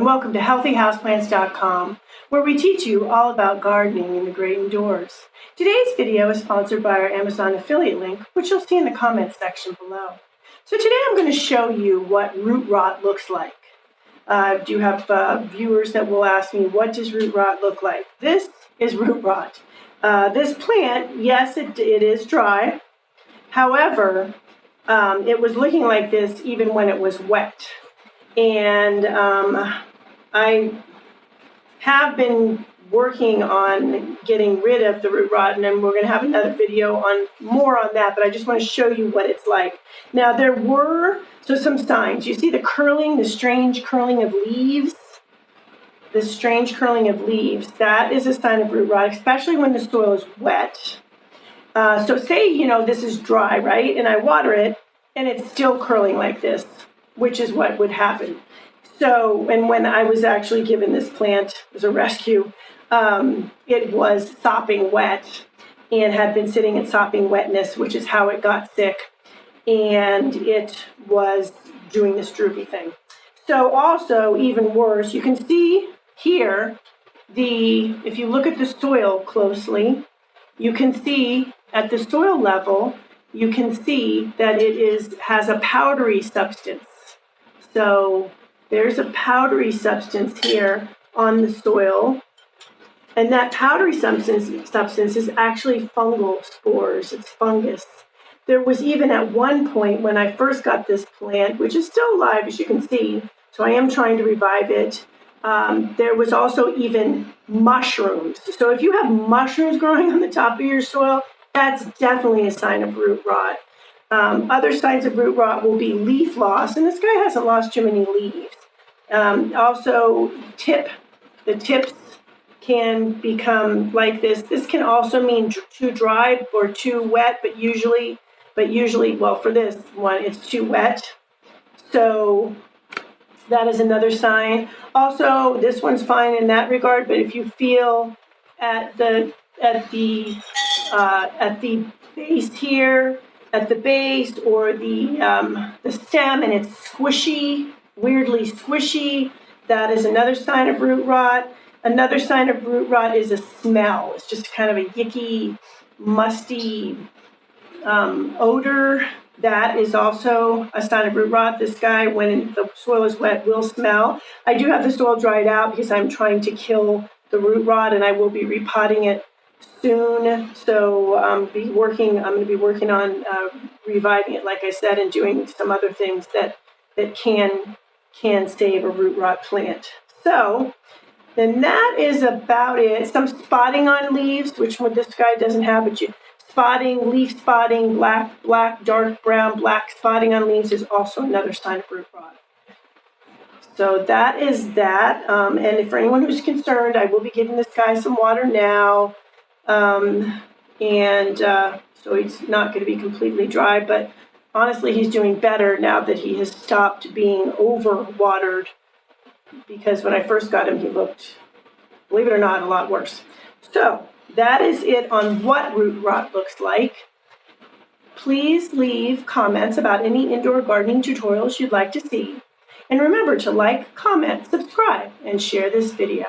welcome to healthyhouseplants.com, where we teach you all about gardening in the great indoors. Today's video is sponsored by our Amazon affiliate link, which you'll see in the comments section below. So today I'm going to show you what root rot looks like. I do have viewers that will ask me, what does root rot look like? This is root rot. This plant, yes, it is dry. However, it was looking like this even when it was wet. And I have been working on getting rid of the root rot, and then we're going to have another video on more on that, but I just want to show you what it's like. Now, there were some signs. You see the curling, the strange curling of leaves? The strange curling of leaves, that is a sign of root rot, especially when the soil is wet. So say, this is dry, right? And I water it, and it's still curling like this, which is what would happen. So, and when I was actually given this plant as a rescue, it was sopping wet and had been sitting in sopping wetness, which is how it got sick. And it was doing this droopy thing. So also, even worse, you can see here, if you look at the soil closely, you can see at the soil level, you can see that it has a powdery substance. So there's a powdery substance here on the soil, and that powdery substance is actually fungal spores. It's fungus. There was even at one point when I first got this plant, which is still alive, as you can see, so I am trying to revive it. There was also even mushrooms. So if you have mushrooms growing on the top of your soil, that's definitely a sign of root rot. Other signs of root rot will be leaf loss, and this guy hasn't lost too many leaves. Also, the tips can become like this. This can also mean too dry or too wet, but usually, well, for this one, it's too wet. So that is another sign. Also, this one's fine in that regard, but if you feel at the base here, at the base or the stem, and it's squishy, weirdly squishy, that is another sign of root rot. Another sign of root rot is a smell. It's just kind of a yicky, musty odor. That is also a sign of root rot. This guy, when the soil is wet, will smell. I do have the soil dried out because I'm trying to kill the root rot, and I will be repotting it soon. So I'm going to be working on reviving it, like I said, and doing some other things that can save a root rot plant. So then that is about it. Some spotting on leaves, which this guy doesn't have, but leaf spotting, black, dark brown, black spotting on leaves is also another sign of root rot. So that is that. And for anyone who's concerned, I will be giving this guy some water now. So he's not going to be completely dry, but honestly, he's doing better now that he has stopped being over-watered, because when I first got him, he looked, believe it or not, a lot worse. So that is it on what root rot looks like. Please leave comments about any indoor gardening tutorials you'd like to see. And remember to like, comment, subscribe, and share this video.